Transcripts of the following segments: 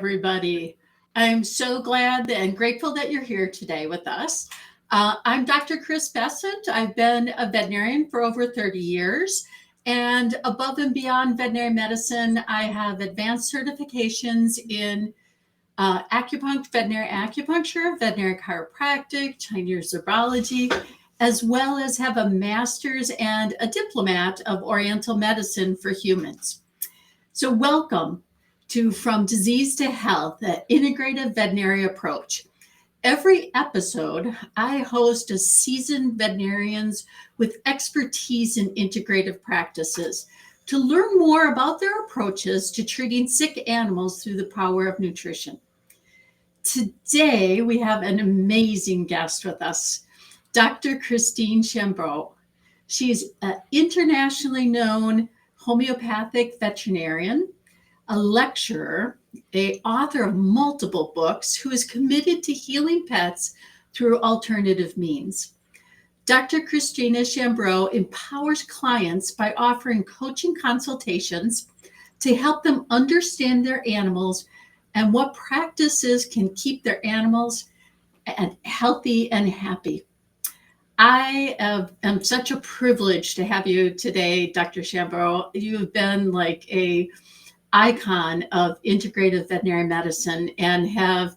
everybody. I'm so glad and grateful that you're here today with us. I'm Dr. Chris Bessent. I've been a veterinarian for over 30 years. And above and beyond veterinary medicine, I have advanced certifications in veterinary acupuncture, veterinary chiropractic, Chinese herbology, as well as have a master's and a diplomat of Oriental medicine for humans. So welcome to From Disease to Health, an integrative veterinary approach. Every episode, I host a seasoned veterinarians with expertise in integrative practices to learn more about their approaches to treating sick animals through the power of nutrition. Today, we have an amazing guest with us, Dr. Christina Chambreau. She's an internationally known homeopathic veterinarian, a lecturer, an author of multiple books, who is committed to healing pets through alternative means. Dr. Christina Chambreau empowers clients by offering coaching consultations to help them understand their animals and what practices can keep their animals healthy and happy. I am such a privilege to have you today, Dr. Chambreau. You've been like an icon of integrative veterinary medicine and have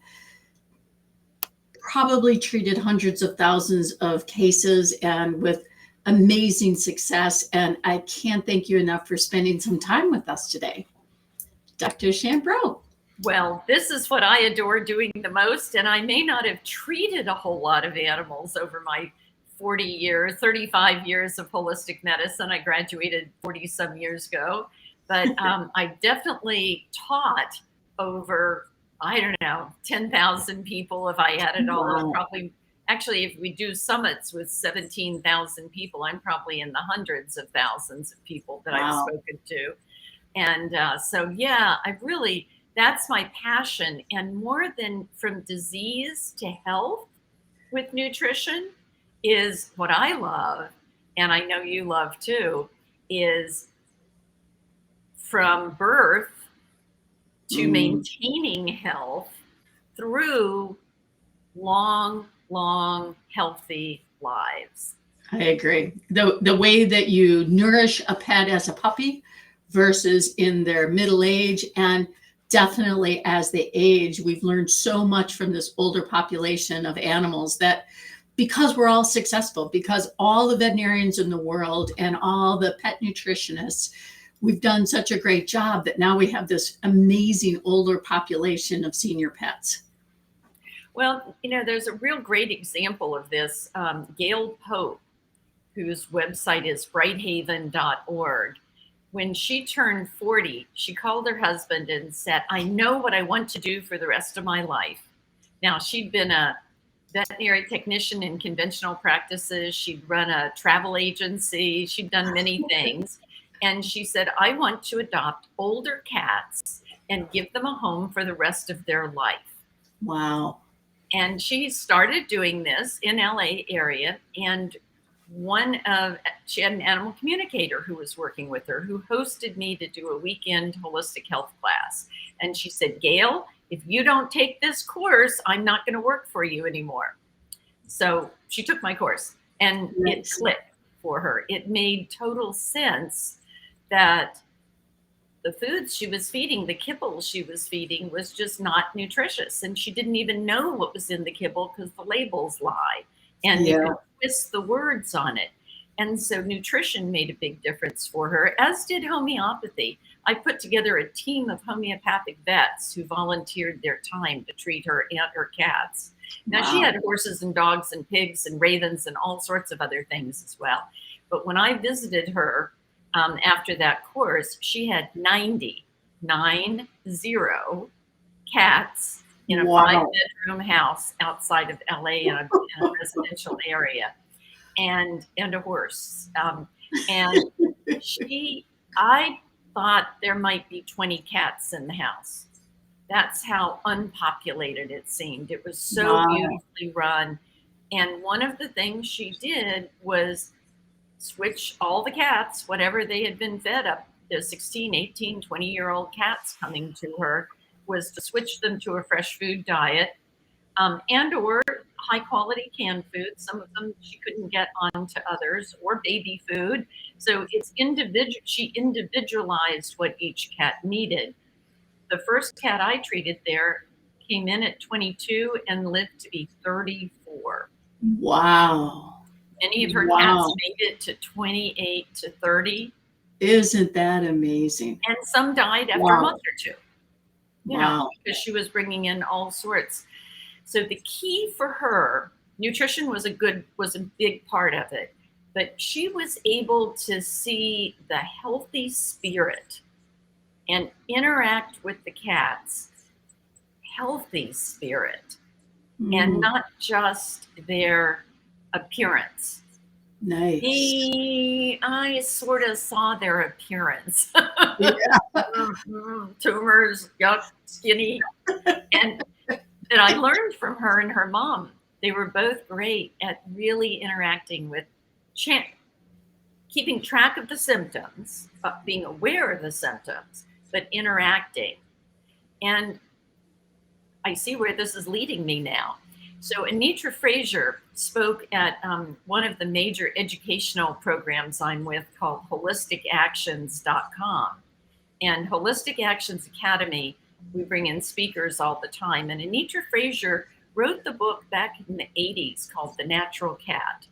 probably treated hundreds of thousands of cases and with amazing success. And I can't thank you enough for spending some time with us today. Dr. Chambreau. Well, this is what I adore doing the most, and I may not have treated a whole lot of animals over my 35 years of holistic medicine. I graduated 40 some years ago, but I definitely taught over, 10,000 people if I added all up. Probably, actually, if we do summits with 17,000 people, I'm probably in the hundreds of thousands of people that I've spoken to. And that's my passion. And more than from disease to health with nutrition is what I love, and I know you love too, is from birth to maintaining health through long, healthy lives. I agree. The way that you nourish a pet as a puppy versus in their middle age, and definitely as they age, we've learned so much from this older population of animals that because we're all successful, because all the veterinarians in the world and all the pet nutritionists, we've done such a great job that now we have this amazing older population of senior pets. Well, there's a real great example of this. Gail Pope, whose website is brighthaven.org. When she turned 40, she called her husband and said, I know what I want to do for the rest of my life. Now, she'd been a veterinary technician in conventional practices. She'd run a travel agency. She'd done many things. And she said, I want to adopt older cats and give them a home for the rest of their life. Wow. And she started doing this in LA area. And she had an animal communicator who was working with her, who hosted me to do a weekend holistic health class. And she said, Gail, if you don't take this course, I'm not going to work for you anymore. So she took my course, and it clicked for her. It made total sense that the foods she was feeding, the kibble she was feeding, was just not nutritious. And she didn't even know what was in the kibble because the labels lie. And you could twist the words on it. And so nutrition made a big difference for her, as did homeopathy. I put together a team of homeopathic vets who volunteered their time to treat her and her cats. Now, she had horses and dogs and pigs and ravens and all sorts of other things as well. But when I visited her after that course, she had 90 cats in a 5-bedroom house outside of LA in a residential area, and a horse. I thought there might be 20 cats in the house. That's how unpopulated it seemed. It was so beautifully run. And one of the things she did was switch all the cats, whatever they had been fed up, the 16, 18, 20-year-old cats coming to her, was to switch them to a fresh food diet, and or high quality canned food. Some of them she couldn't get onto others, or baby food. So it's individual. She individualized what each cat needed. The first cat I treated there came in at 22 and lived to be 34. Wow. Many of her cats Wow. made it to 28 to 30. Isn't that amazing? And some died after a Wow. month or two, Wow. because she was bringing in all sorts. So the key for her, nutrition was a big part of it, but she was able to see the healthy spirit and interact with the cat's healthy spirit, and not just their appearance. Nice. I sort of saw their appearance. Yeah. Tumors, yuck, skinny. And that I learned from her and her mom. They were both great at really interacting with, keeping track of the symptoms, being aware of the symptoms, but interacting. And I see where this is leading me now. So Anitra Frazier spoke at one of the major educational programs I'm with called holisticactions.com. And Holistic Actions Academy, we bring in speakers all the time. And Anitra Frazier wrote the book back in the 80s called The Natural Cat.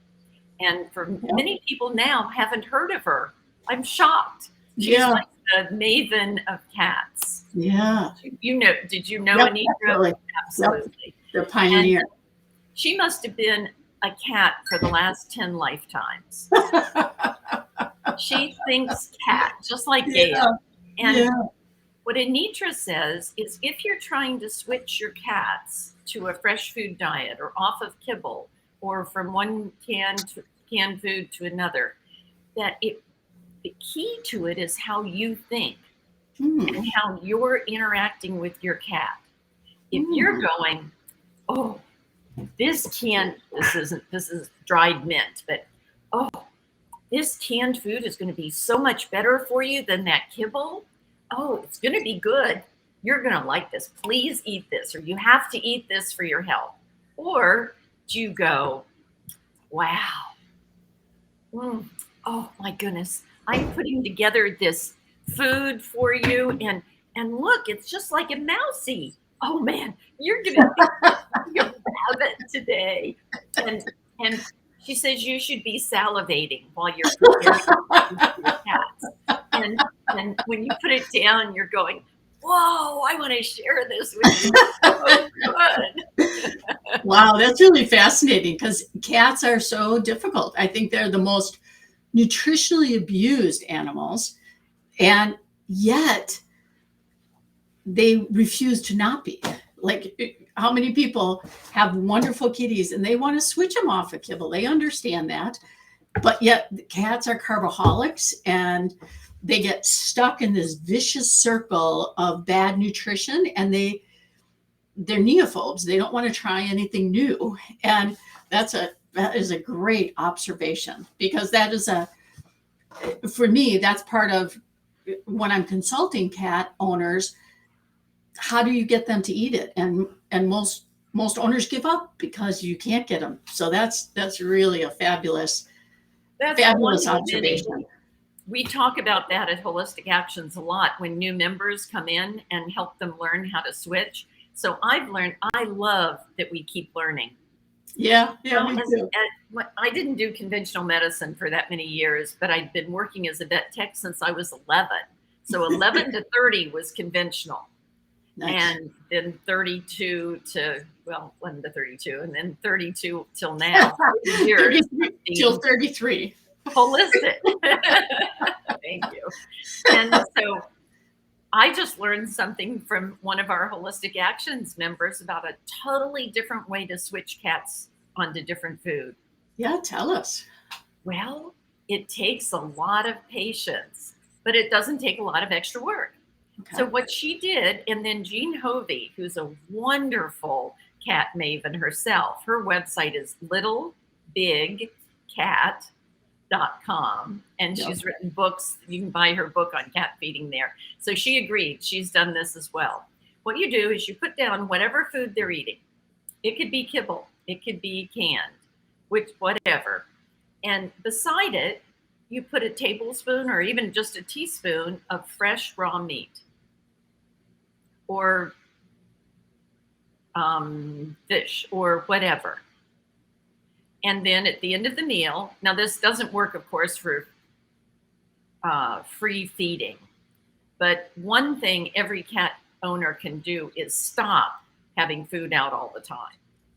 And for many people now haven't heard of her. I'm shocked. She's like the maven of cats. Yeah. Did you know Anitra? Absolutely. Absolutely. The pioneer. And she must have been a cat for the last 10 lifetimes. She thinks cat, just like Gail. And what Anitra says is, if you're trying to switch your cats to a fresh food diet or off of kibble or from one canned food to another, that the key to it is how you think and how you're interacting with your cat. If you're going, oh, this is dried mint, but oh, this canned food is going to be so much better for you than that kibble. Oh, it's going to be good. You're going to like this. Please eat this, or you have to eat this for your health. Or do you go, wow, oh my goodness, I'm putting together this food for you, and look, it's just like a mousy. Oh man, you're gonna have it today. And she says you should be salivating while you're preparing your cats. And when you put it down, you're going, whoa, I want to share this with you. So good. Wow, that's really fascinating, because cats are so difficult. I think they're the most nutritionally abused animals, and yet they refuse to not be. Like, how many people have wonderful kitties and they want to switch them off of kibble? They understand that, but yet cats are carboholics, and they get stuck in this vicious circle of bad nutrition, and they're neophobes. They don't want to try anything new. And that is a great observation, because for me, that's part of when I'm consulting cat owners. How do you get them to eat it? And most owners give up because you can't get them. So that's really a fabulous observation. We talk about that at Holistic Actions a lot when new members come in and help them learn how to switch. So I love that we keep learning. Yeah. Me too. I didn't do conventional medicine for that many years, but I'd been working as a vet tech since I was 11. So 11 to 30 was conventional. Nice. And then 32 to 32, and then 32 till now. Years till 33. Holistic. Thank you. And so I just learned something from one of our Holistic Actions members about a totally different way to switch cats onto different food. Yeah, tell us. Well, it takes a lot of patience, but it doesn't take a lot of extra work. Okay. So what she did, and then Jean Hovey, who's a wonderful cat maven herself, her website is littlebigcat.com, and she's written books. You can buy her book on cat feeding there. So she agreed. She's done this as well. what you do is you put down whatever food they're eating. It could be kibble, it could be canned, whatever. And beside it, you put a tablespoon or even just a teaspoon of fresh raw meat or fish or whatever. And then at the end of the meal, now this doesn't work, of course, for free feeding, but one thing every cat owner can do is stop having food out all the time.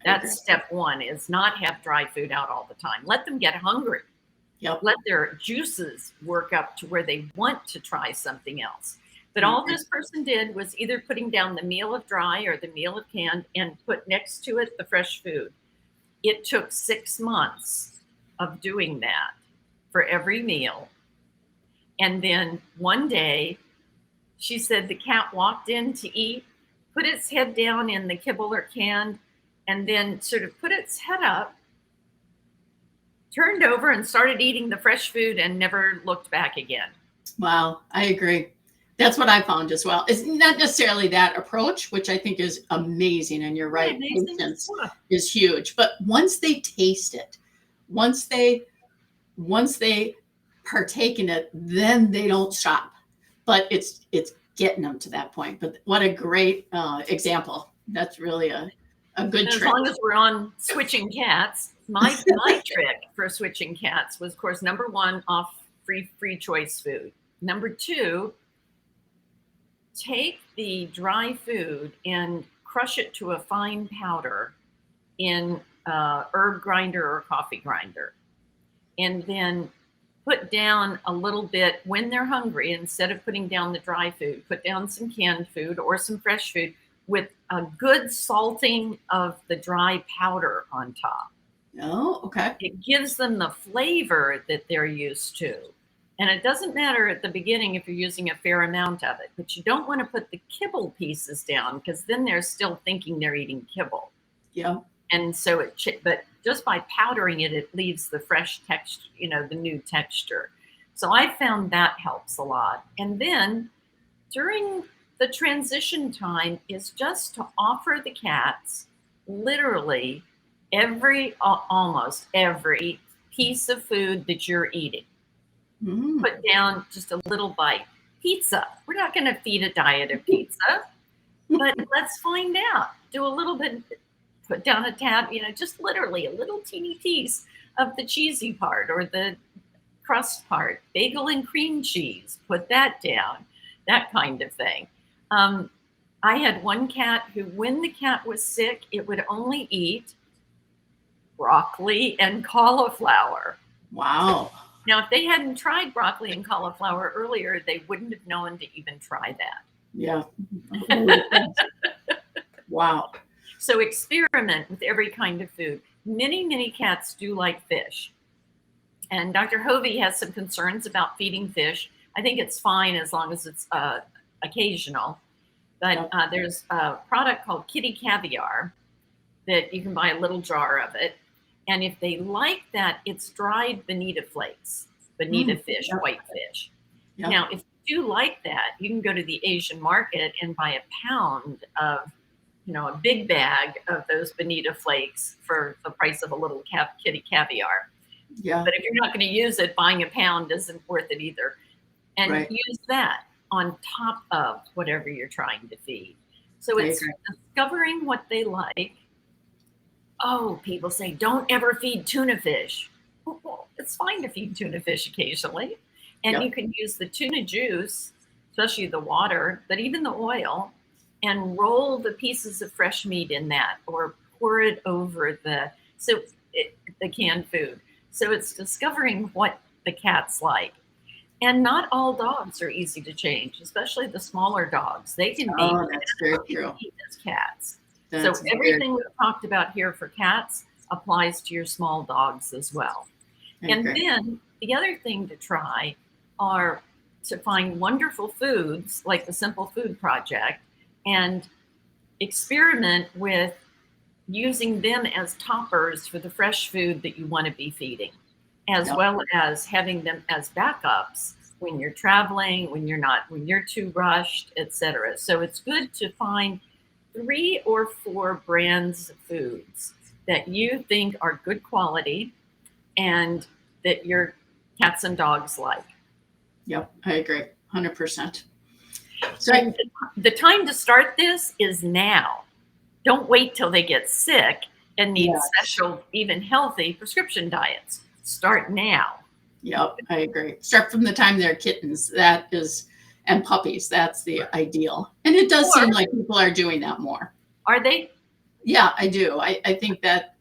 That's step one, is not have dry food out all the time. Let them get hungry. Yep. Let their juices work up to where they want to try something else. But all this person did was either putting down the meal of dry or the meal of canned and put next to it the fresh food. It took 6 months of doing that for every meal. And then one day, she said the cat walked in to eat, put its head down in the kibble or canned, and then sort of put its head up, turned over and started eating the fresh food and never looked back again. Wow, I agree. That's what I found as well. It's not necessarily that approach, which I think is amazing. And you're right, patience is huge. But once they taste it, once they partake in it, then they don't stop. But it's getting them to that point. But what a great example. That's really a good trick. As long as we're on switching cats, my trick for switching cats was, of course, number one, off free choice food. Number two, take the dry food and crush it to a fine powder in a herb grinder or coffee grinder. And then put down a little bit when they're hungry. Instead of putting down the dry food, put down some canned food or some fresh food with a good salting of the dry powder on top. Oh, okay. It gives them the flavor that they're used to. And it doesn't matter at the beginning if you're using a fair amount of it, but you don't want to put the kibble pieces down because then they're still thinking they're eating kibble. Yeah. And so but just by powdering it, it leaves the fresh texture, the new texture. So I found that helps a lot. And then during the transition time is just to offer the cats literally almost every piece of food that you're eating. Put down just a little bite. Pizza. We're not going to feed a diet of pizza, but let's find out. Do a little bit, put down a tab, just literally a little teeny piece of the cheesy part or the crust part. Bagel and cream cheese. Put that down. That kind of thing. I had one cat who, when the cat was sick, it would only eat broccoli and cauliflower. Wow. Now, if they hadn't tried broccoli and cauliflower earlier, they wouldn't have known to even try that. Yeah. Wow. So experiment with every kind of food. Many, many cats do like fish. And Dr. Hovey has some concerns about feeding fish. I think it's fine as long as it's occasional. But there's a product called Kitty Caviar that you can buy a little jar of it. And if they like that, it's dried bonita flakes, bonita fish, white fish. Yep. Now, if you do like that, you can go to the Asian market and buy a pound of, a big bag of those bonita flakes for the price of a little Kitty Caviar. Yeah. But if you're not going to use it, buying a pound isn't worth it either. And use that on top of whatever you're trying to feed. So it's discovering what they like. Oh, people say, don't ever feed tuna fish. Well, it's fine to feed tuna fish occasionally. And you can use the tuna juice, especially the water, but even the oil, and roll the pieces of fresh meat in that or pour it over the canned food. So it's discovering what the cats like. And not all dogs are easy to change, especially the smaller dogs. They can be that's very true. As cats. So everything we've talked about here for cats applies to your small dogs as well. And then the other thing to try are to find wonderful foods like the Simple Food Project and experiment with using them as toppers for the fresh food that you want to be feeding, as well as having them as backups when you're traveling, when you're too rushed, etc. So it's good to find 3 or 4 brands of foods that you think are good quality and that your cats and dogs like. Yep, I agree, 100%. So And the time to start this is now. Don't wait till they get sick and need yes, special, even healthy prescription diets. Start now. yep, I agree. Start from the time they're kittens. And puppies. That's the ideal. And it does seem like people are doing that more. Are they? Yeah, I do. I think that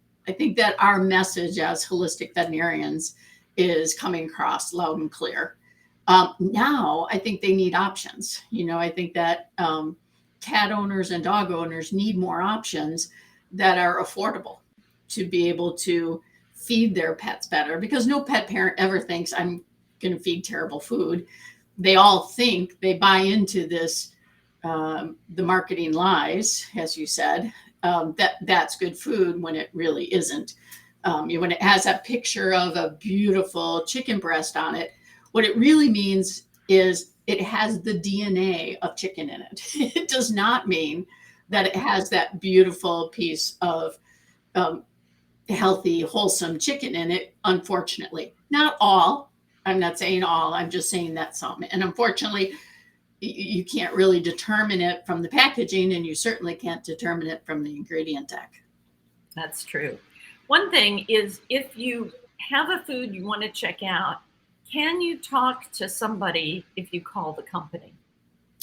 our message as holistic veterinarians is coming across loud and clear. Now, I think they need options. I think that cat owners and dog owners need more options that are affordable to be able to feed their pets better, because no pet parent ever thinks I'm going to feed terrible food. They all think, they buy into this, the marketing lies, as you said, that's good food when it really isn't. When it has that picture of a beautiful chicken breast on it, what it really means is it has the DNA of chicken in it. It does not mean that it has that beautiful piece of healthy, wholesome chicken in it, unfortunately. Not all. I'm not saying all. I'm just saying that some. And unfortunately, you can't really determine it from the packaging, and you certainly can't determine it from the ingredient deck. That's true. One thing is, if you have a food you want to check out, can you talk to somebody if you call the company?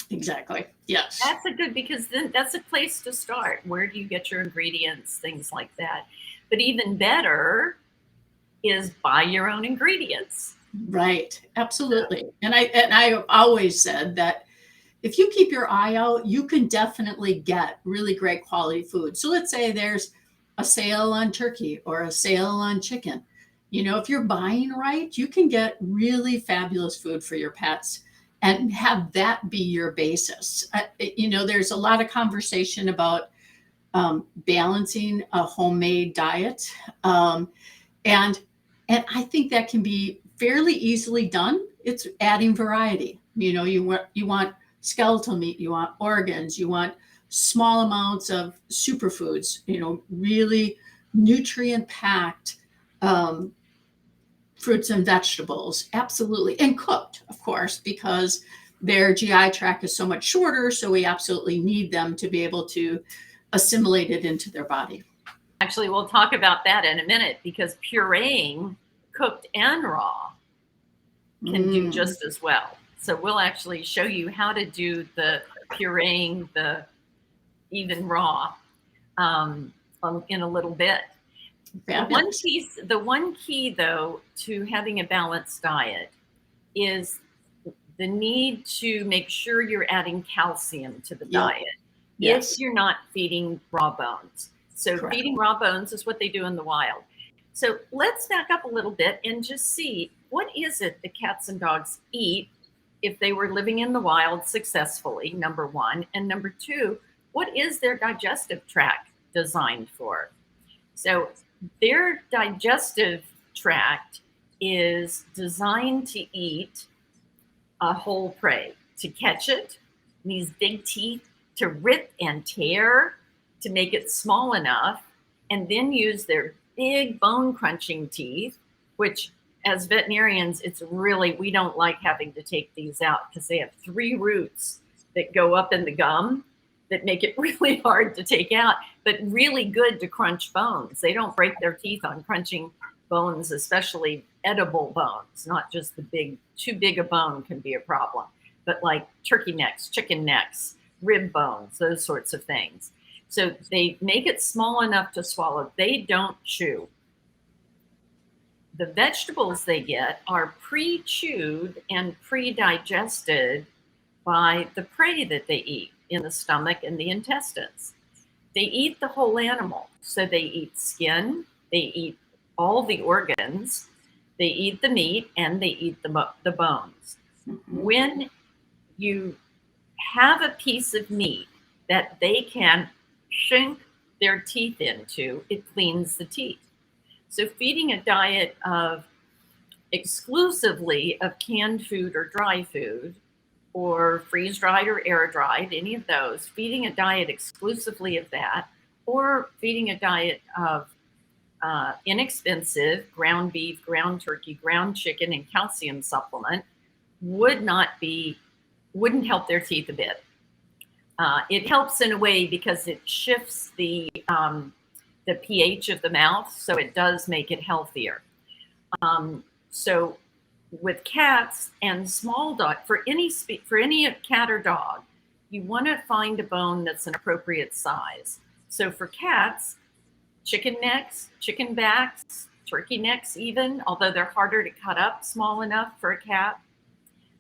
Exactly. Yes. That's a good, because then that's a place to start. Where do you get your ingredients? Things like that. But even better is buy your own ingredients. Right. Absolutely. And I always said that if you keep your eye out, you can definitely get really great quality food. So let's say there's a sale on turkey or a sale on chicken. If you're buying right, you can get really fabulous food for your pets and have that be your basis. There's a lot of conversation about balancing a homemade diet. And I think that can be fairly easily done. It's adding variety. You want skeletal meat, you want organs, you want small amounts of superfoods, really nutrient packed fruits and vegetables. Absolutely. And cooked, of course, because their GI tract is so much shorter. So we absolutely need them to be able to assimilate it into their body. Actually, we'll talk about that in a minute, because pureeing, cooked and raw, can do just as well. So we'll actually show you how to do the pureeing, the even raw, in a little bit. The one key, though, to having a balanced diet is the need to make sure you're adding calcium to the diet. Yes. If you're not feeding raw bones. So Correct. Feeding raw bones is what they do in the wild. So let's back up a little bit and just see, what is it that cats and dogs eat if they were living in the wild successfully, number one. And number two, what is their digestive tract designed for? So their digestive tract is designed to eat a whole prey, to catch it, these big teeth, to rip and tear, to make it small enough, and then use their big bone crunching teeth, which as veterinarians, we don't like having to take these out, because they have 3 roots that go up in the gum that make it really hard to take out, but really good to crunch bones. They don't break their teeth on crunching bones, especially edible bones, not just too big a bone can be a problem, but like turkey necks, chicken necks, rib bones, those sorts of things. So they make it small enough to swallow. They don't chew. The vegetables they get are pre-chewed and pre-digested by the prey that they eat in the stomach and the intestines. They eat the whole animal. So they eat skin, they eat all the organs, they eat the meat, and they eat the bones. Mm-hmm. When you have a piece of meat that they can sink their teeth into, it cleans the teeth. So feeding a diet of exclusively of canned food or dry food, or freeze dried or air dried, any of those, feeding a diet exclusively of that, or feeding a diet of inexpensive ground beef, ground turkey, ground chicken, and calcium supplement wouldn't help their teeth a bit. It helps in a way because it shifts the pH of the mouth, so it does make it healthier. So with cats and small dog, for any cat or dog, you want to find a bone that's an appropriate size. So for cats, chicken necks, chicken backs, turkey necks even, although they're harder to cut up small enough for a cat.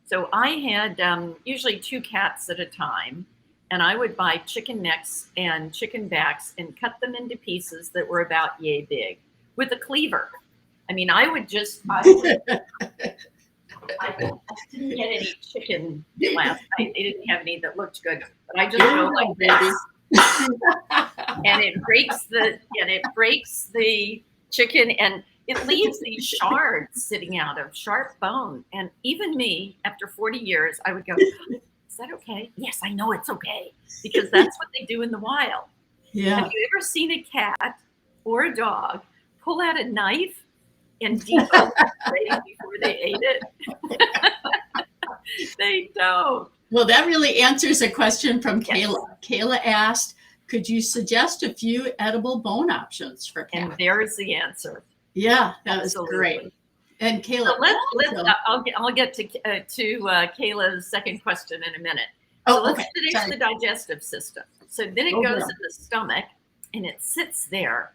So I had usually 2 cats at a time, and I would buy chicken necks and chicken backs and cut them into pieces that were about yay big with a cleaver. I mean, I didn't get any chicken last night. They didn't have any that looked good, but I just go like this. And it breaks the chicken, and it leaves these shards sitting out of sharp bone. And even me, after 40 years, I would go, is that okay? Yes, I know it's okay, because that's what they do in the wild. Yeah. Have you ever seen a cat or a dog pull out a knife and debone it before they ate it? They don't. Well, that really answers a question from Kayla. Kayla asked, could you suggest a few edible bone options for cats? And there's the answer. Yeah, that was great. And Kayla, so I'll get to Kayla's second question in a minute. So let's finish the digestive system. So then it goes in the stomach, and it sits there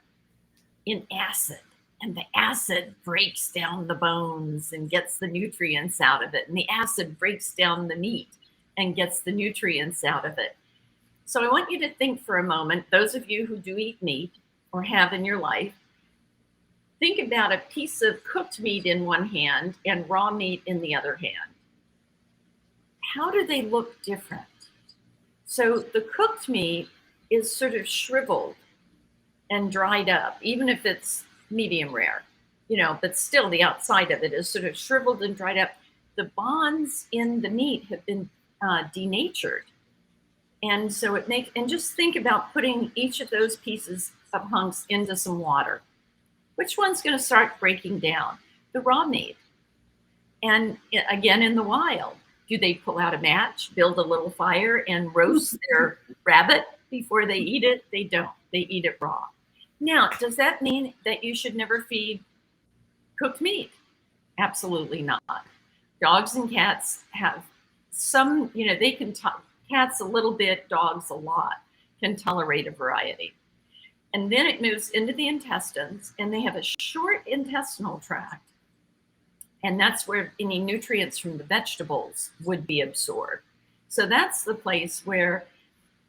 in acid, and the acid breaks down the bones and gets the nutrients out of it, and the acid breaks down the meat and gets the nutrients out of it. So I want you to think for a moment, those of you who do eat meat or have in your life, think about a piece of cooked meat in one hand and raw meat in the other hand. How do they look different? So the cooked meat is sort of shriveled and dried up, even if it's medium rare, but still the outside of it is sort of shriveled and dried up. The bonds in the meat have been denatured. And so and just think about putting each of those pieces of hunks into some water. Which one's going to start breaking down? The raw meat. And again, in the wild, do they pull out a match, build a little fire, and roast their rabbit before they eat it? They don't. They eat it raw. Now, does that mean that you should never feed cooked meat? Absolutely not. Dogs and cats have some, they can cats a little bit, dogs a lot, can tolerate a variety. And then it moves into the intestines, and they have a short intestinal tract. And that's where any nutrients from the vegetables would be absorbed. So that's the place where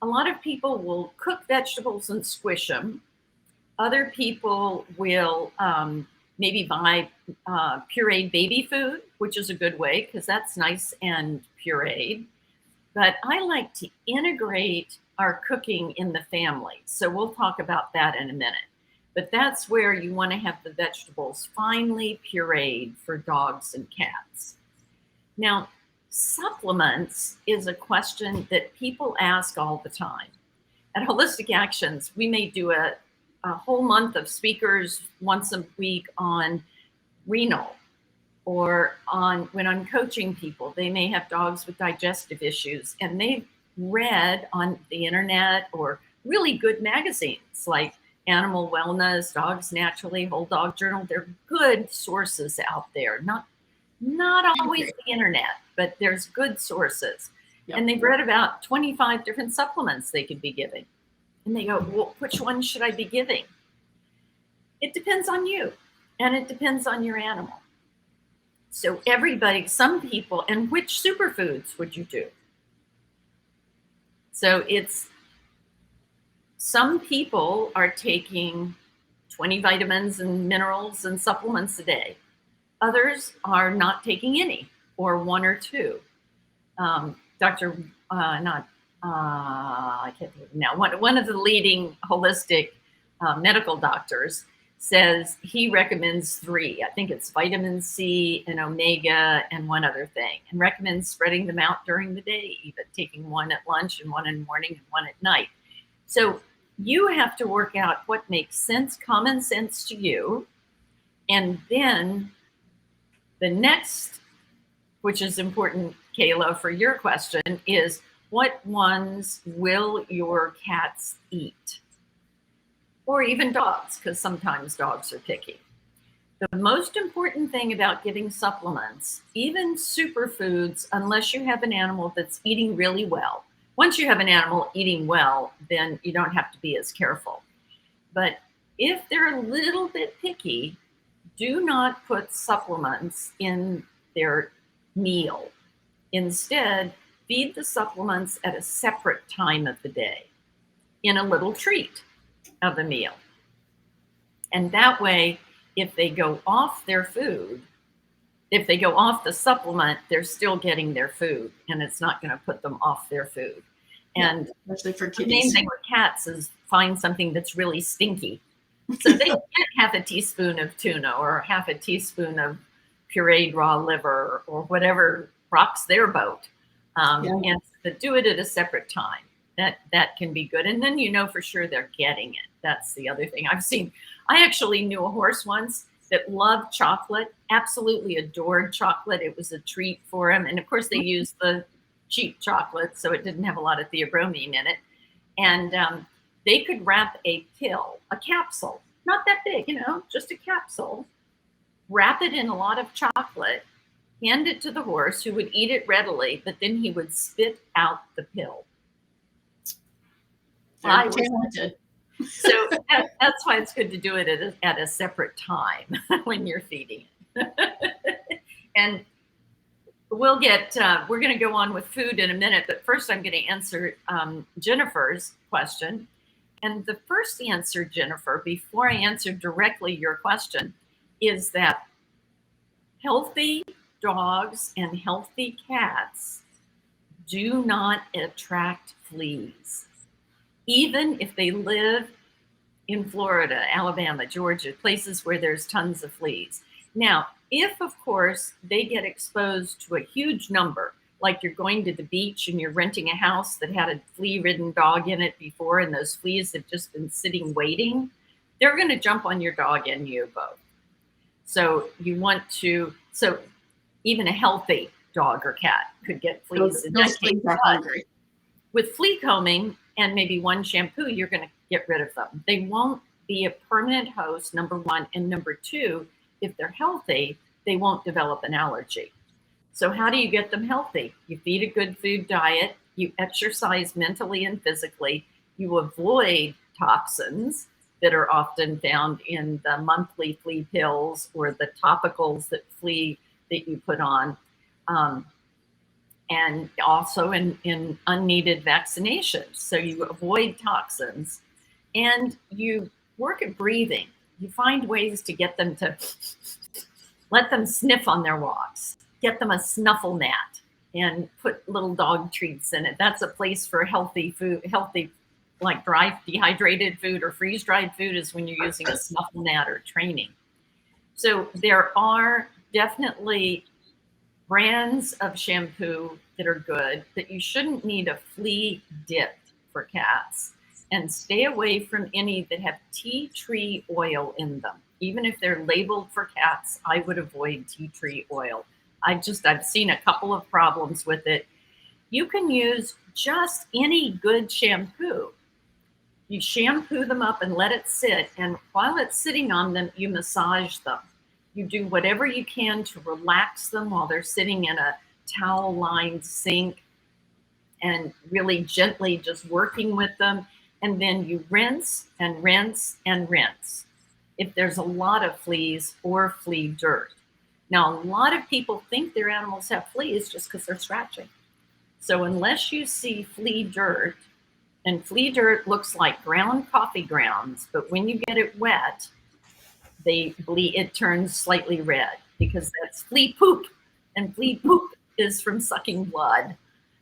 a lot of people will cook vegetables and squish them. Other people will maybe buy pureed baby food, which is a good way because that's nice and pureed. But I like to integrate our cooking in the family. So we'll talk about that in a minute. But that's where you want to have the vegetables finely pureed for dogs and cats. Now, supplements is a question that people ask all the time. At Holistic Actions, we may do a whole month of speakers once a week on renal, or when I'm coaching people, they may have dogs with digestive issues, and they've read on the internet or really good magazines like Animal Wellness, Dogs Naturally, Whole Dog Journal. They're good sources out there. Not always the internet, but there's good sources. Yep. And they've read about 25 different supplements they could be giving. And they go, well, which one should I be giving? It depends on you, and it depends on your animal. So some people, and which superfoods would you do? So some people are taking 20 vitamins and minerals and supplements a day. Others are not taking any, or 1 or 2. I can't think of it now. One of the leading holistic medical doctors says he recommends 3. I think it's vitamin C and omega and one other thing, and recommends spreading them out during the day, even taking 1 at lunch and 1 in the morning and 1 at night. So you have to work out what makes sense, common sense to you. And then the next, which is important, Kayla, for your question, is what ones will your cats eat? Or even dogs, because sometimes dogs are picky. The most important thing about giving supplements, even superfoods, unless you have an animal that's eating really well. Once you have an animal eating well, then you don't have to be as careful. But if they're a little bit picky, do not put supplements in their meal. Instead, feed the supplements at a separate time of the day in a little treat of a meal. And that way, if they go off their food, if they go off the supplement, they're still getting their food, and it's not going to put them off their food. And especially for the main kitties. thing with cats is find something that's really stinky. So they get half a teaspoon of tuna or half a teaspoon of pureed raw liver or whatever rocks their boat. And but do it at a separate time. That can be good. And then you know for sure they're getting it. That's the other thing I've seen. I actually knew a horse once that loved chocolate, absolutely adored chocolate. It was a treat for him. And of course, they used the cheap chocolate, so it didn't have a lot of theobromine in it. And they could wrap a pill, a capsule, not that big, just a capsule, wrap it in a lot of chocolate, hand it to the horse, who would eat it readily, but then he would spit out the pill. Very talented. So that's why it's good to do it at a separate time when you're feeding it. And we're going to go on with food in a minute, but first I'm going to answer Jennifer's question. And the first answer, Jennifer, before I answer directly your question, is that healthy dogs and healthy cats do not attract fleas. Even if they live in Florida, Alabama, Georgia, places where there's tons of fleas. Now, if, of course, they get exposed to a huge number, like you're going to the beach and you're renting a house that had a flea-ridden dog in it before, and those fleas have just been sitting waiting, they're going to jump on your dog and you both. So so even a healthy dog or cat could get fleas. Those fleas are hungry. With flea combing and maybe one shampoo, you're going to get rid of them. They won't be a permanent host, number one. And number two, if they're healthy, they won't develop an allergy. So how do you get them healthy? You feed a good food diet, you exercise mentally and physically, you avoid toxins that are often found in the monthly flea pills or the topicals that you put on, and also in unneeded vaccinations. So you avoid toxins and you work at breathing. You find ways to get them to let them sniff on their walks, get them a snuffle mat and put little dog treats in it. That's a place for healthy food, like dry dehydrated food or freeze-dried food is when you're using a snuffle mat or training. So there are definitely brands of shampoo that are good, that you shouldn't need a flea dip for cats, and stay away from any that have tea tree oil in them. Even if they're labeled for cats, I would avoid tea tree oil. I've seen a couple of problems with it. You can use just any good shampoo. You shampoo them up and let it sit. And while it's sitting on them, you massage them. You do whatever you can to relax them while they're sitting in a towel-lined sink and really gently just working with them. And then you rinse and rinse and rinse if there's a lot of fleas or flea dirt. Now, a lot of people think their animals have fleas just because they're scratching. So unless you see flea dirt, and flea dirt looks like ground coffee grounds, but when you get it wet, it turns slightly red because that's flea poop, and flea poop is from sucking blood.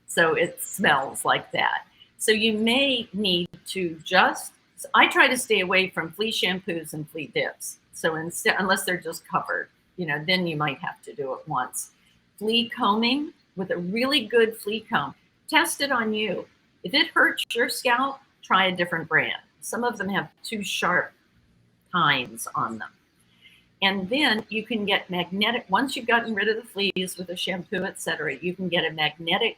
So it smells like that. So you may need to just So I try to stay away from flea shampoos and flea dips. So unless they're just covered, then you might have to do it once. Flea combing with a really good flea comb, test it on you. If it hurts your scalp, try a different brand. Some of them have too sharp tines on them. And then you can get magnetic, once you've gotten rid of the fleas with a shampoo, etc., you can get a magnetic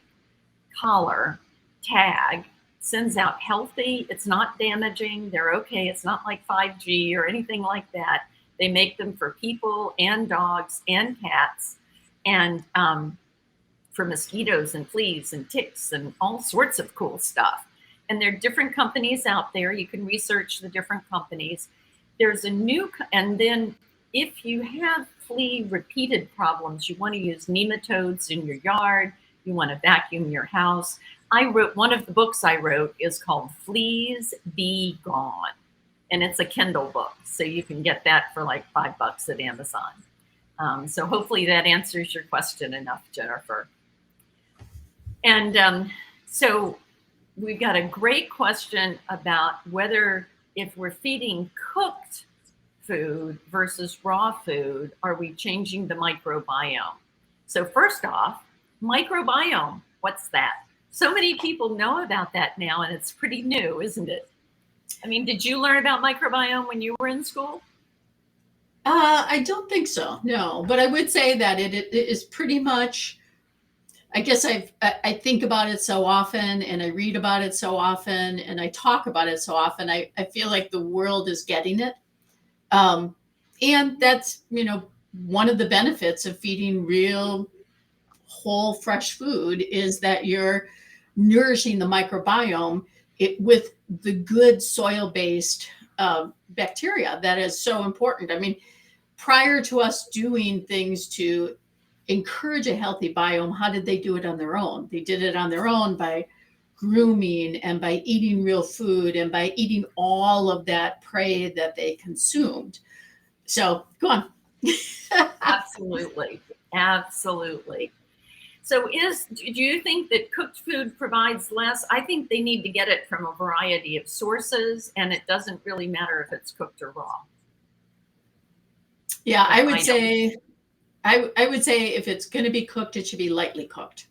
collar tag, sends out healthy, it's not damaging, they're okay, it's not like 5G or anything like that. They make them for people and dogs and cats, and for mosquitoes and fleas and ticks and all sorts of cool stuff. And there are different companies out there. You can research the different companies. There's a new, and then if you have flea repeated problems, you want to use nematodes in your yard, you want to vacuum your house. One of the books I wrote is called Fleas Be Gone. And it's a Kindle book. So you can get that for like $5 at Amazon. So hopefully that answers your question enough, Jennifer. And so we've got a great question about whether if we're feeding cooked food versus raw food, are we changing the microbiome? So first off, microbiome, what's that? So many people know about that now, and it's pretty new, isn't it? I mean, did you learn about microbiome when you were in school? I don't think so, no. But I would say that it is pretty much, I guess I think about it so often, and I read about it so often, and I talk about it so often. I feel like the world is getting it. And that's, one of the benefits of feeding real, whole, fresh food is that you're nourishing the microbiome with the good soil-based bacteria. That is so important. I mean, prior to us doing things to encourage a healthy biome, how did they do it on their own? They did it on their own by grooming and by eating real food and by eating all of that prey that they consumed. So go on. Absolutely. Absolutely. So do you think that cooked food provides less? I think they need to get it from a variety of sources, and it doesn't really matter if it's cooked or raw. Yeah, I would say if it's going to be cooked, it should be lightly cooked.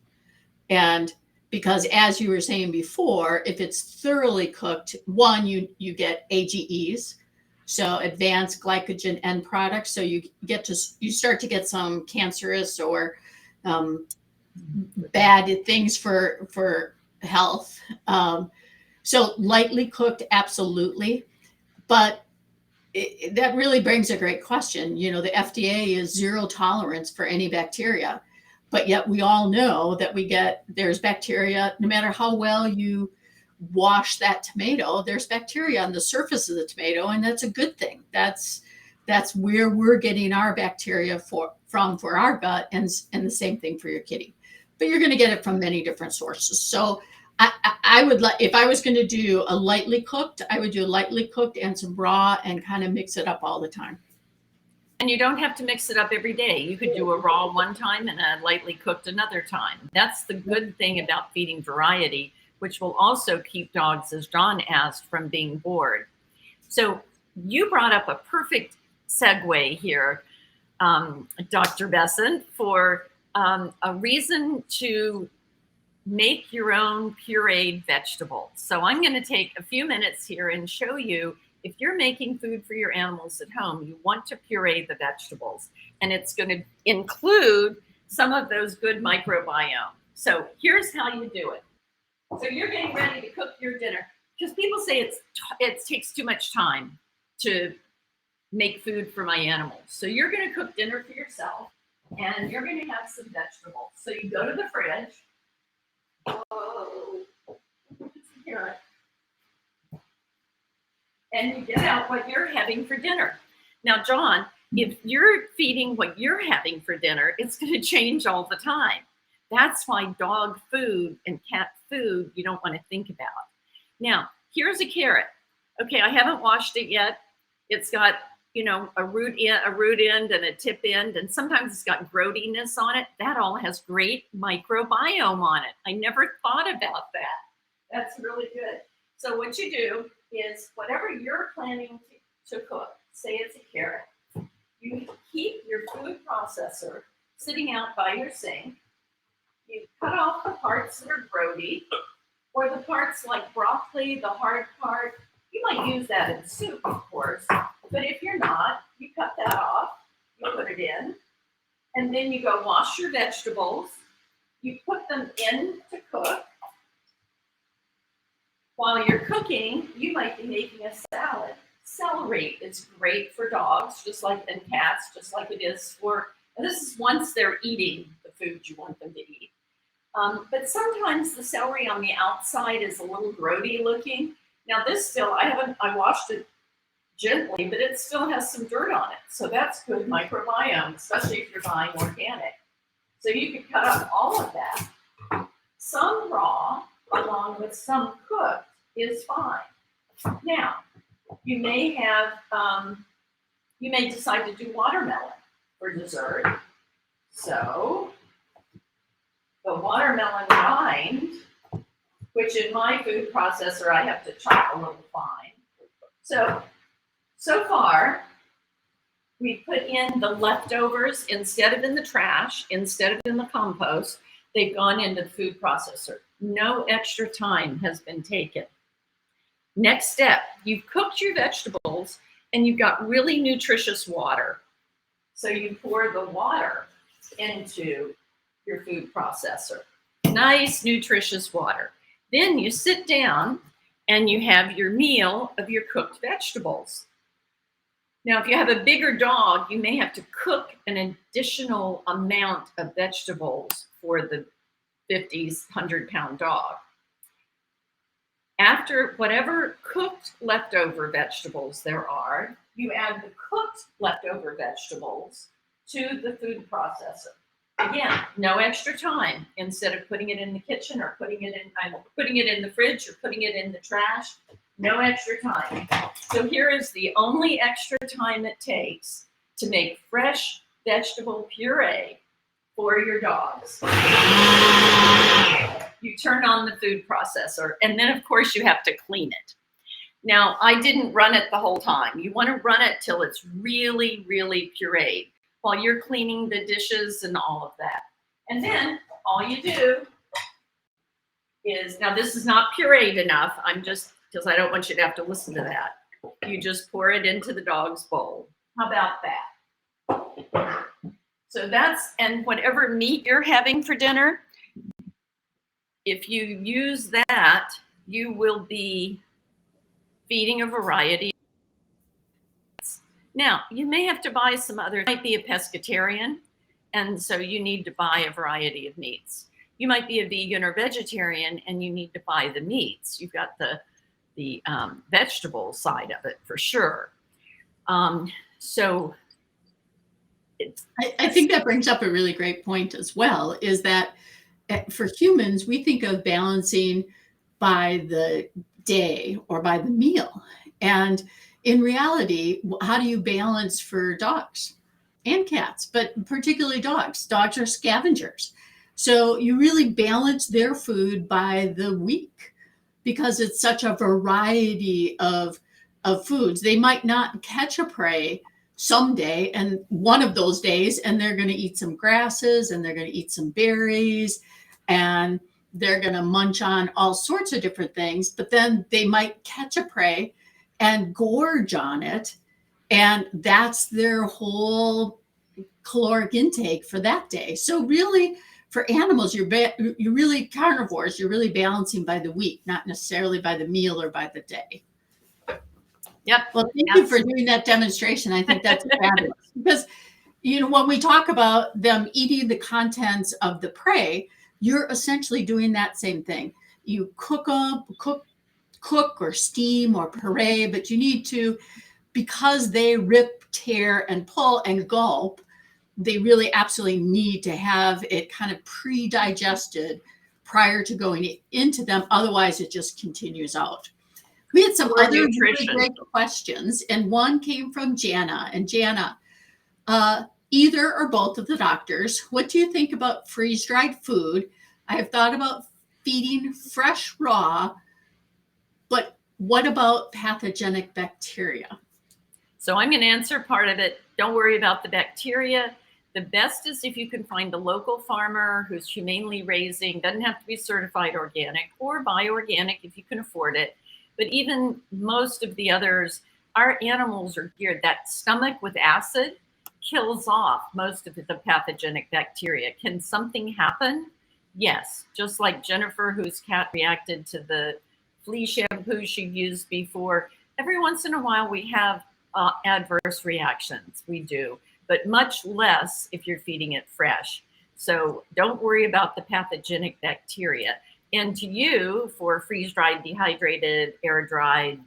And because as you were saying before, if it's thoroughly cooked, one, you get AGEs, so advanced glycogen end products. So you start to get some cancerous or bad things for health. So lightly cooked, absolutely. But that really brings a great question. The FDA is zero tolerance for any bacteria, but yet we all know that there's bacteria, no matter how well you wash that tomato, there's bacteria on the surface of the tomato, and that's a good thing. That's where we're getting our bacteria from for our gut, and the same thing for your kitty. But you're going to get it from many different sources. So I would if I was going to do a lightly cooked, I would do lightly cooked and some raw and kind of mix it up all the time. And you don't have to mix it up every day. You could do a raw one time and a lightly cooked another time. That's the good thing about feeding variety, which will also keep dogs, as John asked, from being bored. So you brought up a perfect segue here, Dr. Bessent, for a reason to make your own pureed vegetables. So I'm going to take a few minutes here and show you, if you're making food for your animals at home, you want to puree the vegetables, and it's going to include some of those good microbiome. So here's how you do it. So you're getting ready to cook your dinner, because people say it takes too much time to make food for my animals. So you're going to cook dinner for yourself, and you're going to have some vegetables. So you go to the fridge. Here. And you get out what you're having for dinner. Now, John, if you're feeding what you're having for dinner, it's going to change all the time. That's why dog food and cat food you don't want to think about. Now, here's a carrot. Okay, I haven't washed it yet. It's got, a root end and a tip end, and sometimes it's got growtiness on it. That all has great microbiome on it. I never thought about that. That's really good. So what you do is whatever you're planning to cook, say it's a carrot, you keep your food processor sitting out by your sink. You cut off the parts that are grody, or the parts like broccoli, the hard part. You might use that in soup, of course, but if you're not, you cut that off, you put it in, and then you go wash your vegetables. You put them in to cook. While you're cooking, you might be making a salad. Celery is great for dogs, just like and cats, just like it is for, and this is once they're eating the food you want them to eat. But sometimes the celery on the outside is a little grody looking. Now this still, I washed it gently, but it still has some dirt on it. So that's good microbiome, especially if you're buying organic. So you could cut up all of that. Some raw, along with some cooked, is fine. Now, you may decide to do watermelon for dessert. So the watermelon rind, which in my food processor I have to chop a little fine. So far, we put in the leftovers instead of in the trash, instead of in the compost. They've gone into the food processor. No extra time has been taken. Next step, you've cooked your vegetables and you've got really nutritious water. So you pour the water into your food processor. Nice, nutritious water. Then you sit down and you have your meal of your cooked vegetables. Now, if you have a bigger dog, you may have to cook an additional amount of vegetables for the 50s, 100-pound dog. After whatever cooked leftover vegetables there are, you add the cooked leftover vegetables to the food processor. Again, no extra time. Instead of putting it in the kitchen or putting it in the fridge or putting it in the trash, no extra time. So here is the only extra time it takes to make fresh vegetable puree for your dogs. You turn on the food processor, and then of course you have to clean it. Now, I didn't run it the whole time. You want to run it till it's really, really pureed while you're cleaning the dishes and all of that. And then all you do is, now this is not pureed enough, because I don't want you to have to listen to that. You just pour it into the dog's bowl. How about that? So that's, and whatever meat you're having for dinner, if you use that, you will be feeding a variety. Now, you may have to buy some other, you might be a pescatarian, and so you need to buy a variety of meats. You might be a vegan or vegetarian, and you need to buy the meats. You've got the vegetable side of it for sure. So I think that brings up a really great point as well, is that for humans, we think of balancing by the day or by the meal. And in reality, how do you balance for dogs and cats, but particularly dogs? Dogs are scavengers. So you really balance their food by the week because it's such a variety of foods. They might not catch a prey someday and one of those days, and they're going to eat some grasses and they're going to eat some berries and they're going to munch on all sorts of different things, but then they might catch a prey and gorge on it. And that's their whole caloric intake for that day. So really for animals, you're really carnivores, you're really balancing by the week, not necessarily by the meal or by the day. Yep. Well, thank you for doing that demonstration. I think that's fabulous because, when we talk about them eating the contents of the prey, you're essentially doing that same thing. You cook or steam or puree, but you need to, because they rip, tear, and pull and gulp, they really absolutely need to have it kind of pre-digested prior to going into them. Otherwise, it just continues out. We had some other really great questions, and one came from Jana. And Jana, either or both of the doctors, what do you think about freeze-dried food? I have thought about feeding fresh raw, but what about pathogenic bacteria? So I'm going to answer part of it. Don't worry about the bacteria. The best is if you can find a local farmer who's humanely raising, doesn't have to be certified organic, or buy organic if you can afford it. But even most of the others, our animals are geared. That stomach with acid kills off most of the pathogenic bacteria. Can something happen? Yes. Just like Jennifer, whose cat reacted to the flea shampoo she used before. Every once in a while, we have adverse reactions. We do, but much less if you're feeding it fresh. So don't worry about the pathogenic bacteria. And to you, for freeze-dried, dehydrated, air-dried.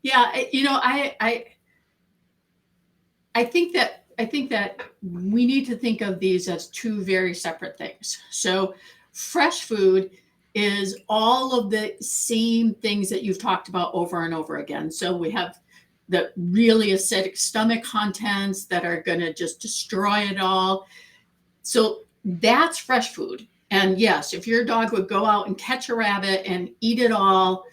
Yeah, I think that we need to think of these as two very separate things. So fresh food is all of the same things that you've talked about over and over again. So we have the really acidic stomach contents that are going to just destroy it all. So that's fresh food. And yes, if your dog would go out and catch a rabbit and eat it all,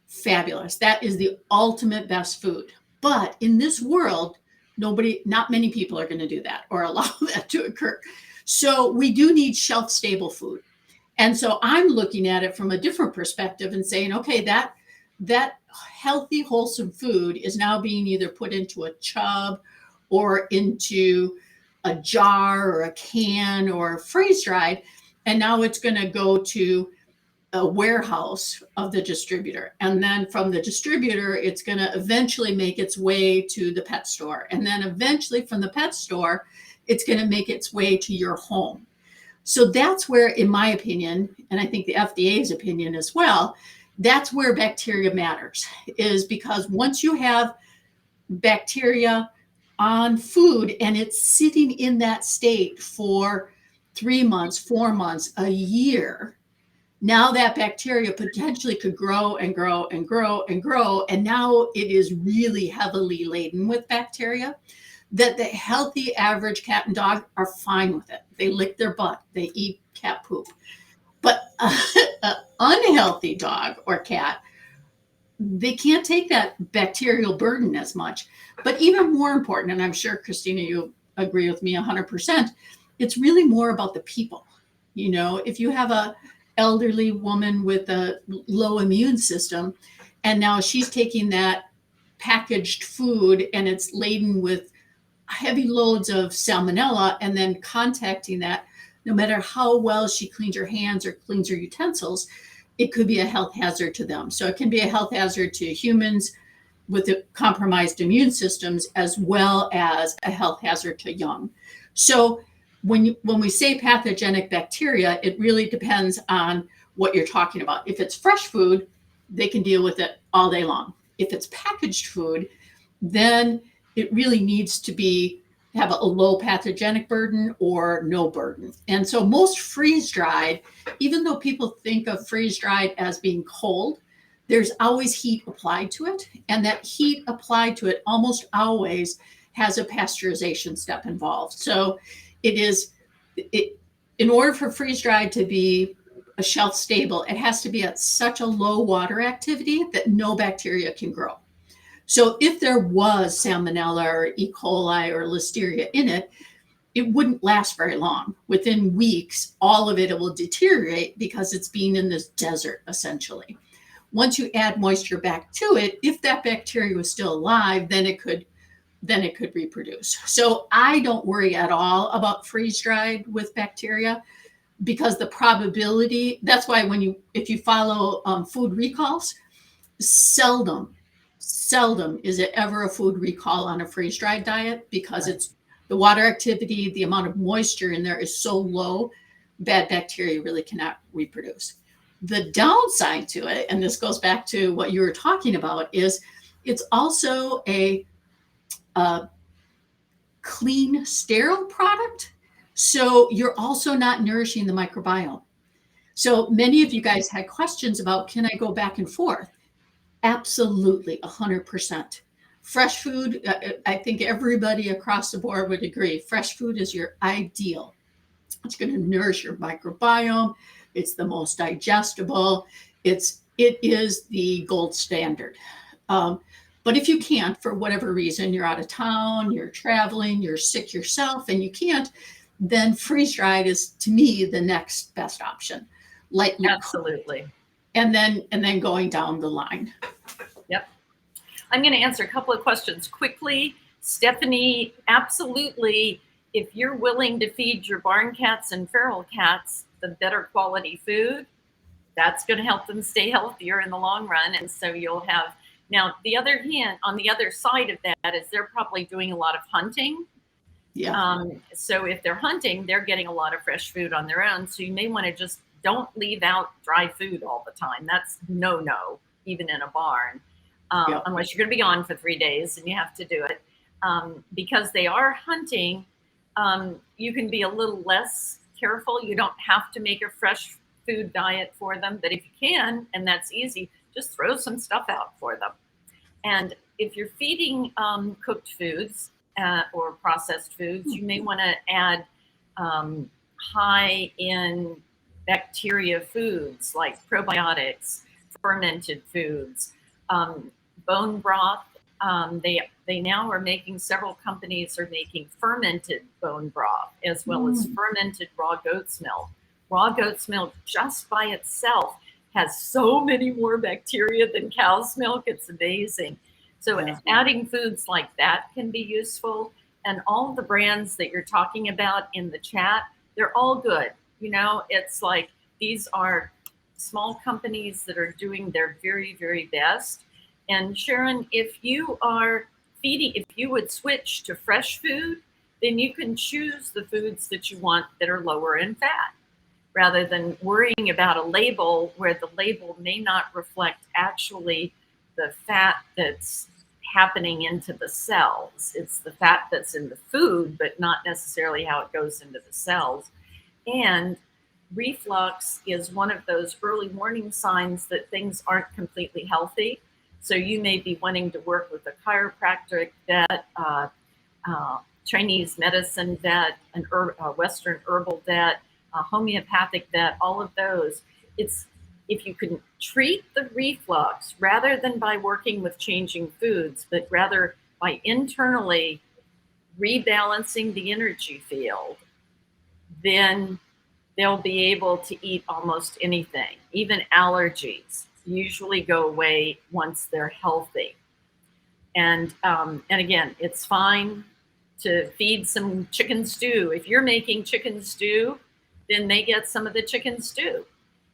fabulous. That is the ultimate best food. But in this world, not many people are going to do that or allow that to occur. So we do need shelf stable food. And so I'm looking at it from a different perspective and saying, okay, that healthy, wholesome food is now being either put into a tub or into a jar or a can or freeze dried. And now it's going to go to a warehouse of the distributor. And then from the distributor, it's going to eventually make its way to the pet store. And then eventually from the pet store, it's going to make its way to your home. So that's where, in my opinion, and I think the FDA's opinion as well, that's where bacteria matters, is because once you have bacteria on food and it's sitting in that state for 3 months, 4 months, a year, now that bacteria potentially could grow and grow and grow and grow. And now it is really heavily laden with bacteria that the healthy average cat and dog are fine with it. They lick their butt, they eat cat poop. But an unhealthy dog or cat, they can't take that bacterial burden as much. But even more important, and I'm sure, Christina, you agree with me 100%, it's really more about the people. You know, if you have a elderly woman with a low immune system, and now she's taking that packaged food and it's laden with heavy loads of salmonella, and then contacting that, no matter how well she cleans her hands or cleans her utensils, it could be a health hazard to them. So it can be a health hazard to humans with compromised immune systems, as well as a health hazard to young. So when we say pathogenic bacteria, it really depends on what you're talking about. If it's fresh food, they can deal with it all day long. If it's packaged food, then it really needs to have a low pathogenic burden or no burden. And so most freeze-dried, even though people think of freeze-dried as being cold, there's always heat applied to it. And that heat applied to it almost always has a pasteurization step involved. So in order for freeze-dried to be a shelf stable, it has to be at such a low water activity that no bacteria can grow. So if there was salmonella or E. coli or listeria in it, it wouldn't last very long. Within weeks, all of it will deteriorate because it's being in this desert, essentially. Once you add moisture back to it, if that bacteria was still alive, then it could reproduce. So I don't worry at all about freeze-dried with bacteria, because the probability, that's why if you follow food recalls, seldom is it ever a food recall on a freeze-dried diet, because Right. it's the water activity, the amount of moisture in there is so low, bad bacteria really cannot reproduce. The downside to it, and this goes back to what you were talking about, is it's also a clean, sterile product. So you're also not nourishing the microbiome. So many of you guys had questions about, can I go back and forth? Absolutely, 100%. Fresh food, I think everybody across the board would agree, fresh food is your ideal. It's going to nourish your microbiome. It's the most digestible. It's it is the gold standard. But if you can't, for whatever reason, you're out of town, you're traveling, you're sick yourself, and you can't, then freeze dried is, to me, the next best option. Lightly cooked, Absolutely. and then going down the line. Yep. I'm going to answer a couple of questions quickly. Stephanie, absolutely. If you're willing to feed your barn cats and feral cats the better quality food, that's going to help them stay healthier in the long run. And so you'll have, now the other hand, on the other side of that is they're probably doing a lot of hunting. Yeah. So if they're hunting, they're getting a lot of fresh food on their own. So you may want to just don't leave out dry food all the time. That's no, even in a barn, unless you're going to be gone for 3 days and you have to do it. Because they are hunting, you can be a little less careful. You don't have to make a fresh food diet for them, but if you can, and that's easy, just throw some stuff out for them. And if you're feeding cooked foods or processed foods, you may want to add high in bacteria foods like probiotics, fermented foods, bone broth. They now are making, several companies are making fermented bone broth as well as fermented raw goat's milk. Raw goat's milk just by itself has so many more bacteria than cow's milk. It's amazing. So adding foods like that can be useful. And all the brands that you're talking about in the chat, they're all good. You know, it's like these are small companies that are doing their very, very best. And Sharon, if you are feeding, if you would switch to fresh food, then you can choose the foods that you want that are lower in fat, rather than worrying about a label where the label may not reflect actually the fat that's happening into the cells. It's the fat that's in the food, but not necessarily how it goes into the cells. And reflux is one of those early warning signs that things aren't completely healthy. So you may be wanting to work with a chiropractic vet, Chinese medicine vet, a Western herbal vet, a homeopathic vet, all of those. It's, if you can treat the reflux rather than by working with changing foods, but rather by internally rebalancing the energy field, then they'll be able to eat almost anything. Even allergies usually go away once they're healthy. And again, it's fine to feed some chicken stew. If you're making chicken stew, then they get some of the chicken stew.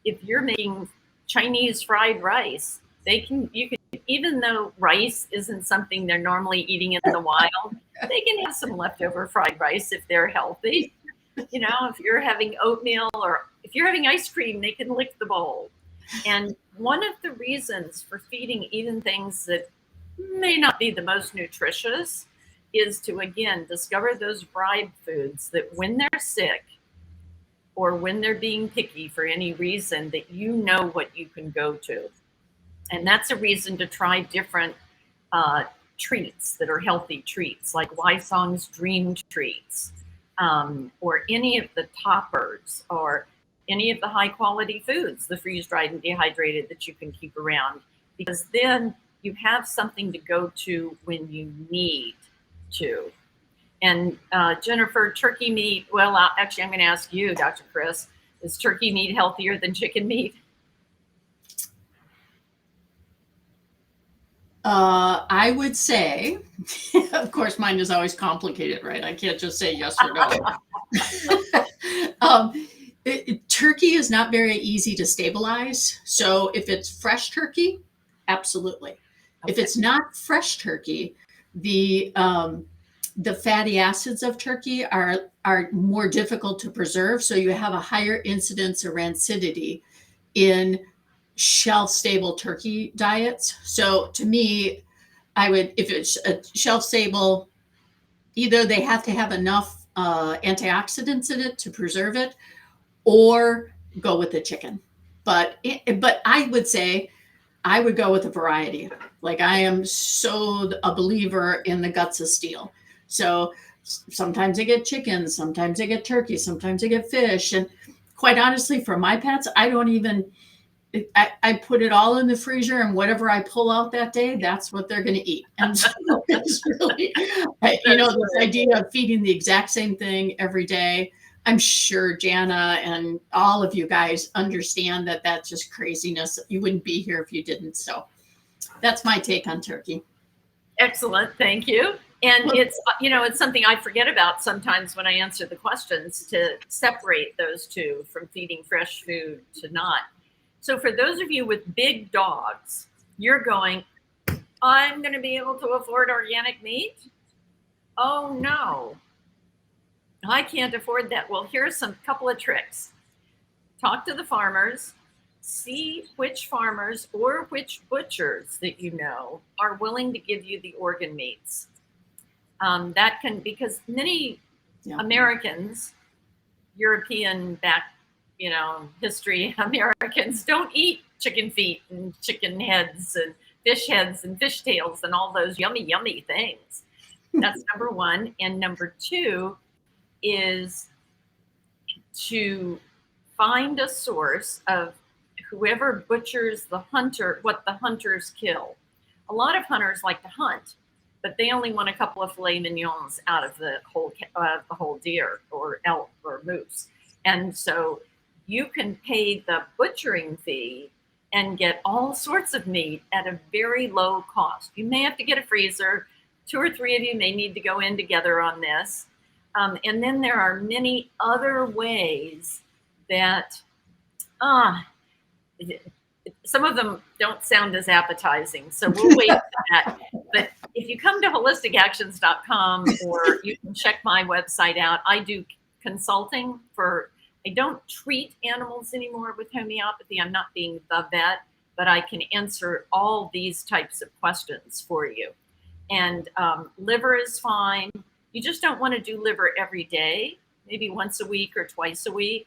If you're making Chinese fried rice, you can, even though rice isn't something they're normally eating in the wild, they can have some leftover fried rice if they're healthy. You know, if you're having oatmeal or if you're having ice cream, they can lick the bowl. And one of the reasons for feeding even things that may not be the most nutritious is to, again, discover those bribe foods that when they're sick or when they're being picky for any reason, that you know what you can go to. And that's a reason to try different treats that are healthy treats, like Wysong's Dream Treats, or any of the toppers, or any of the high quality foods, the freeze-dried and dehydrated, that you can keep around, because then you have something to go to when you need to. And Jennifer, turkey meat, well, actually, I'm going to ask you, Dr. Chris, is turkey meat healthier than chicken meat? I would say, of course, mine is always complicated, right? I can't just say yes or no. Turkey is not very easy to stabilize. So if it's fresh turkey, absolutely. Okay. If it's not fresh turkey, the fatty acids of turkey are more difficult to preserve. So you have a higher incidence of rancidity in shelf-stable turkey diets. So to me, I would, if it's a shelf-stable, either they have to have enough antioxidants in it to preserve it, or go with the chicken. But I would say I would go with a variety. Like, I am so a believer in the guts of steel. So sometimes I get chicken, sometimes I get turkey, sometimes I get fish. And quite honestly, for my pets, I don't even I put it all in the freezer, and whatever I pull out that day, that's what they're going to eat. And so it's really, this idea of feeding the exact same thing every day. I'm sure Jana and all of you guys understand that that's just craziness. You wouldn't be here if you didn't. So that's my take on turkey. Excellent. Thank you. And it's, it's something I forget about sometimes when I answer the questions, to separate those two from feeding fresh food to not. So for those of you with big dogs, you're going, I'm going to be able to afford organic meat? Oh, no. I can't afford that. Well, here's some couple of tricks. Talk to the farmers. See which farmers or which butchers that you know are willing to give you the organ meats. That can, because many Americans, European back, history Americans don't eat chicken feet and chicken heads and fish tails and all those yummy, yummy things. That's number one. And number two is to find a source of whoever butchers what the hunters kill. A lot of hunters like to hunt, but they only want a couple of filet mignons out of the whole deer or elk or moose. And so you can pay the butchering fee and get all sorts of meat at a very low cost. You may have to get a freezer. 2 or 3 of you may need to go in together on this. And then there are many other ways that, some of them don't sound as appetizing, so we'll wait for that. But if you come to holisticactions.com, or you can check my website out, I do consulting I don't treat animals anymore with homeopathy. I'm not being the vet, but I can answer all these types of questions for you. And liver is fine. You just don't want to do liver every day, maybe once a week or twice a week.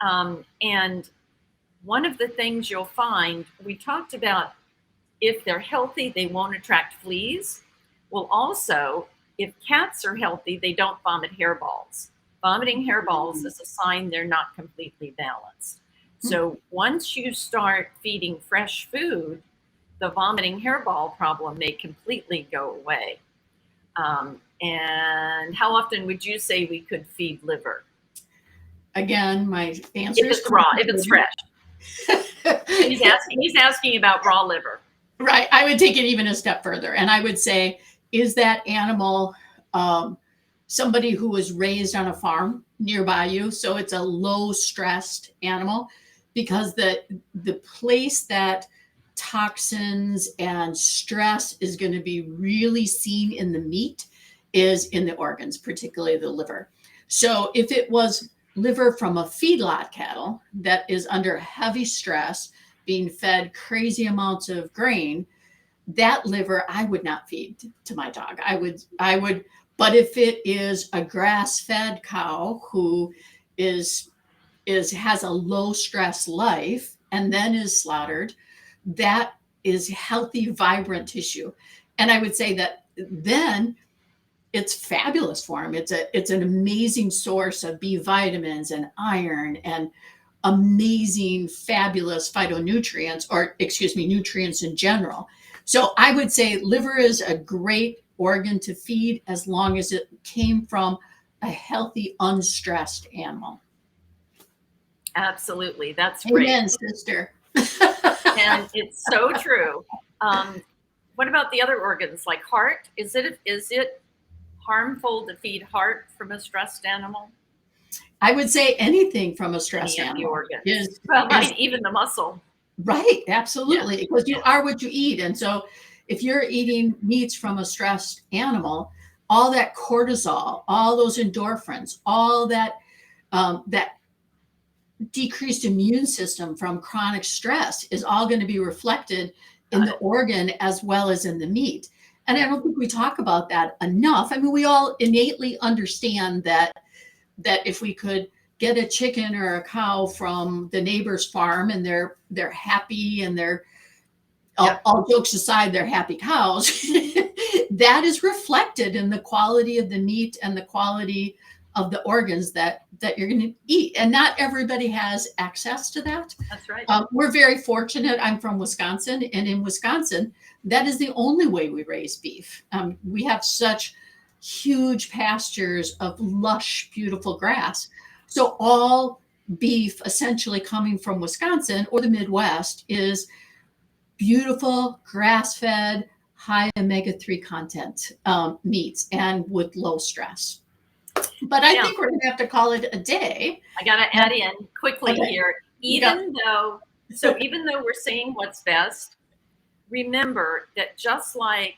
And one of the things you'll find, we talked about, if they're healthy, they won't attract fleas. Well, also, if cats are healthy, they don't vomit hairballs. Vomiting hairballs is a sign they're not completely balanced. So once you start feeding fresh food, the vomiting hairball problem may completely go away. And how often would you say we could feed liver? Again, my answer is if it's fresh. He's asking about raw liver. Right. I would take it even a step further. And I would say, is that animal somebody who was raised on a farm nearby you? So it's a low stressed animal, because the place that toxins and stress is going to be really seen in the meat is in the organs, particularly the liver. So if it was liver from a feedlot cattle that is under heavy stress, being fed crazy amounts of grain, that liver I would not feed to my dog. I would, but if it is a grass-fed cow who has a low stress life and then is slaughtered, that is healthy, vibrant tissue. And I would say that then it's fabulous for them. It's an amazing source of B vitamins and iron and amazing, fabulous phytonutrients, nutrients in general. So I would say liver is a great organ to feed as long as it came from a healthy, unstressed animal. Absolutely. That's great. Amen, sister. And it's so true. What about the other organs, like heart? Is it harmful to feed heart from a stressed animal? I would say anything from a stressed animal. Even the muscle. Right, absolutely. Yeah. Because you are what you eat. And so if you're eating meats from a stressed animal, all that cortisol, all those endorphins, all that decreased immune system from chronic stress is all going to be reflected in the organ as well as in the meat. And I don't think we talk about that enough. I mean, we all innately understand that if we could get a chicken or a cow from the neighbor's farm and they're happy and they're all jokes aside, they're happy cows, that is reflected in the quality of the meat and the quality of the organs that you're going to eat. And not everybody has access to that. That's right. We're very fortunate. I'm from Wisconsin, and in Wisconsin, that is the only way we raise beef. We have such huge pastures of lush, beautiful grass. So all beef essentially coming from Wisconsin or the Midwest is beautiful, grass-fed, high omega-3 content meats, and with low stress. But I think we're going to have to call it a day. I got to add in quickly here. Even though we're saying what's best, remember that just like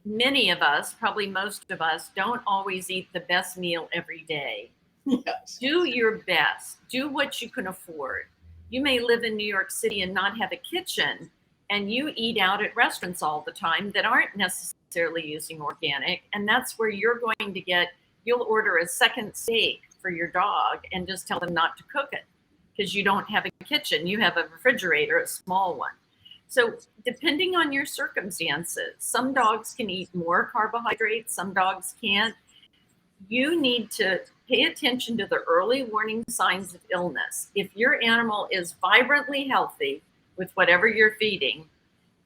many of us, probably most of us, don't always eat the best meal every day. Yes. Do your best. Do what you can afford. You may live in New York City and not have a kitchen, and you eat out at restaurants all the time that aren't necessarily using organic, and that's where you're going to get, you'll order a second steak for your dog and just tell them not to cook it because you don't have a kitchen. You have a refrigerator, a small one. So depending on your circumstances, some dogs can eat more carbohydrates, some dogs can't. You need to pay attention to the early warning signs of illness. If your animal is vibrantly healthy with whatever you're feeding,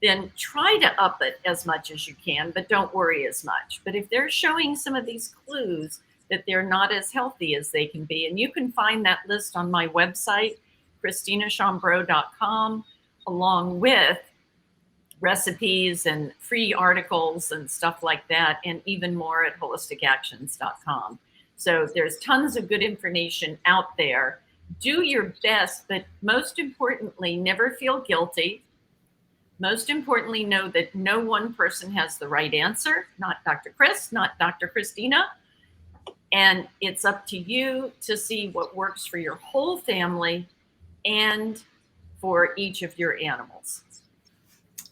then try to up it as much as you can, but don't worry as much. But if they're showing some of these clues that they're not as healthy as they can be, and you can find that list on my website, ChristinaChambreau.com, along with recipes and free articles and stuff like that, and even more at holisticactions.com. So there's tons of good information out there. Do your best, but most importantly, never feel guilty. Most importantly, know that no one person has the right answer, not Dr. Chris, not Dr. Christina. And it's up to you to see what works for your whole family and for each of your animals.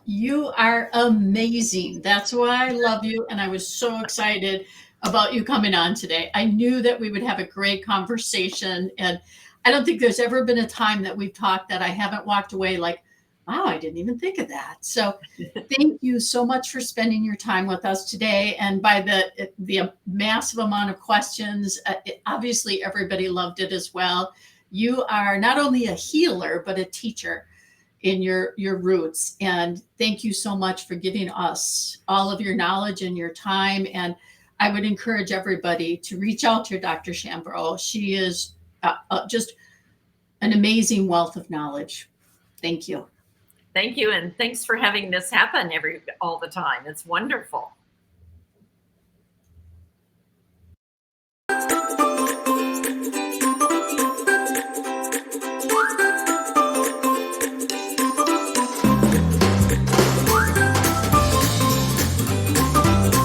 You are amazing. That's why I love you. And I was so excited about you coming on today. I knew that we would have a great conversation. And I don't think there's ever been a time that we've talked that I haven't walked away like, wow, I didn't even think of that. So thank you so much for spending your time with us today. And by the massive amount of questions, obviously everybody loved it as well. You are not only a healer, but a teacher in your roots. And thank you so much for giving us all of your knowledge and your time. And I would encourage everybody to reach out to Dr. Chambreau. She is just an amazing wealth of knowledge. Thank you. Thank you. And thanks for having this happen all the time. It's wonderful.